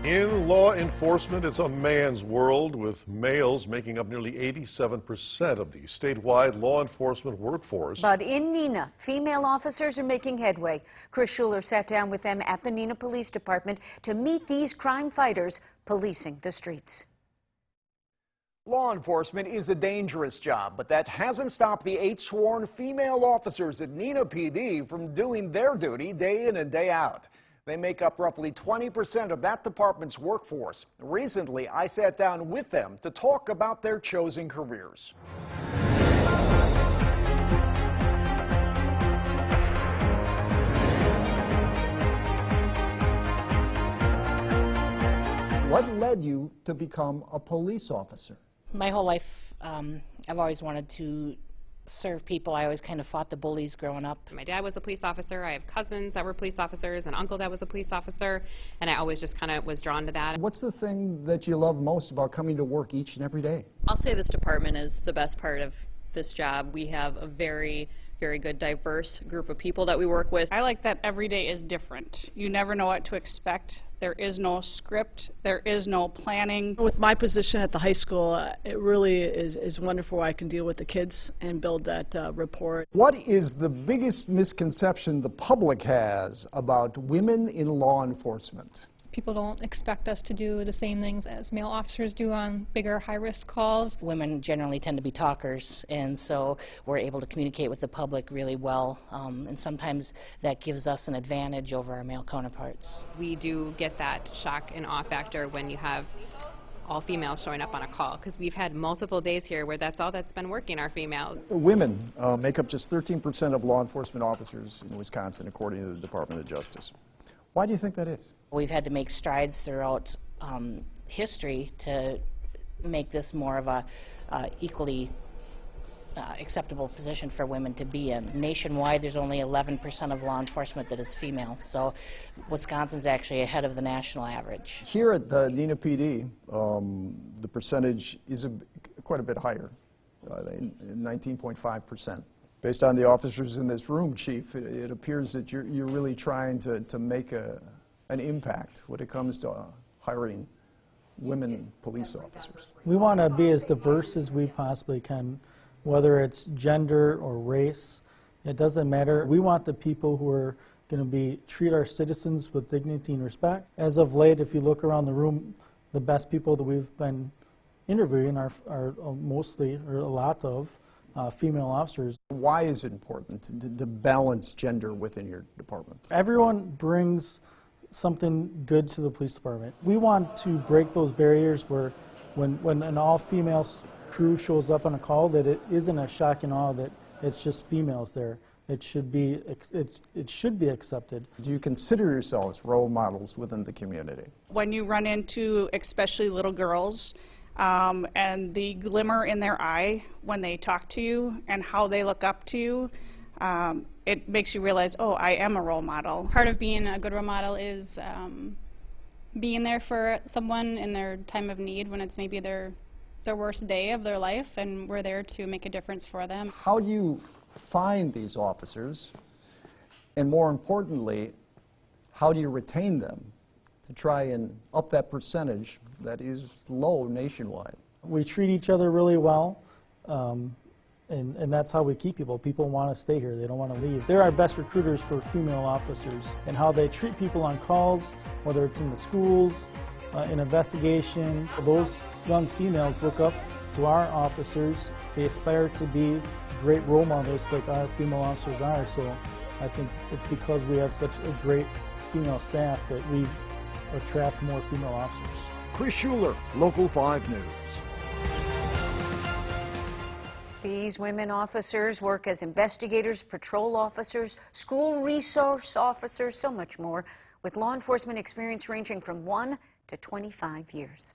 In law enforcement, it's a man's world, with males making up nearly 87% of the statewide law enforcement workforce. But in Neenah, female officers are making headway. Kris Schuller sat down with them at the Neenah Police Department to meet these crime fighters policing the streets. Law enforcement is a dangerous job, but that hasn't stopped the 8 sworn female officers at Neenah PD from doing their duty day in and day out. They make up roughly 20% of that department's workforce. Recently, I sat down with them to talk about their chosen careers. What led you to become a police officer? My whole life, I've always wanted to serve people. I always kind of fought the bullies growing up. My dad was a police officer. I have cousins that were police officers, an uncle that was a police officer, and I always just kind of was drawn to that. What's the thing that you love most about coming to work each and every day? I'll say this department is the best part of this job. We have a very good, diverse group of people that we work with. I like that every day is different. You never know what to expect. There is no script. There is no planning. With my position at the high school, it really is wonderful. I can deal with the kids and build that rapport. What is the biggest misconception the public has about women in law enforcement? People don't expect us to do the same things as male officers do on bigger, high-risk calls. Women generally tend to be talkers, and so we're able to communicate with the public really well, and sometimes that gives us an advantage over our male counterparts. We do get that shock and awe factor when you have all females showing up on a call, because we've had multiple days here where that's all that's been working, our females. Women make up just 13% of law enforcement officers in Wisconsin, according to the Department of Justice. Why do you think that is? We've had to make strides throughout history to make this more of a equally acceptable position for women to be in. Nationwide, there's only 11% of law enforcement that is female, so Wisconsin's actually ahead of the national average. Here at the Neenah PD, the percentage is quite a bit higher, 19.5%. Based on the officers in this room, Chief, it appears that you're really trying to make an impact when it comes to hiring women police officers. We want to be as diverse as we possibly can, whether it's gender or race. It doesn't matter. We want the people who are going to treat our citizens with dignity and respect. As of late, if you look around the room, the best people that we've been interviewing are mostly, or a lot of, female officers. Why is it important to balance gender within your department? Everyone brings something good to the police department. We want to break those barriers where when an all-female crew shows up on a call, that it isn't a shock and awe that it's just females there. It should be accepted. Do you consider yourselves role models within the community? When you run into especially little girls, and the glimmer in their eye when they talk to you and how they look up to you, it makes you realize, oh, I am a role model. Part of being a good role model is being there for someone in their time of need when it's maybe their worst day of their life, and we're there to make a difference for them. How do you find these officers, and more importantly, how do you retain them to try and up that percentage that is low nationwide? We treat each other really well, and that's how we keep people. People want to stay here. They don't want to leave. They're our best recruiters for female officers, and how they treat people on calls, whether it's in the schools, in investigation. Those young females look up to our officers. They aspire to be great role models like our female officers are, so I think it's because we have such a great female staff that we attract more female officers. Kris Schuller, Local 5 News. These women officers work as investigators, patrol officers, school resource officers, so much more, with law enforcement experience ranging from 1 to 25 years.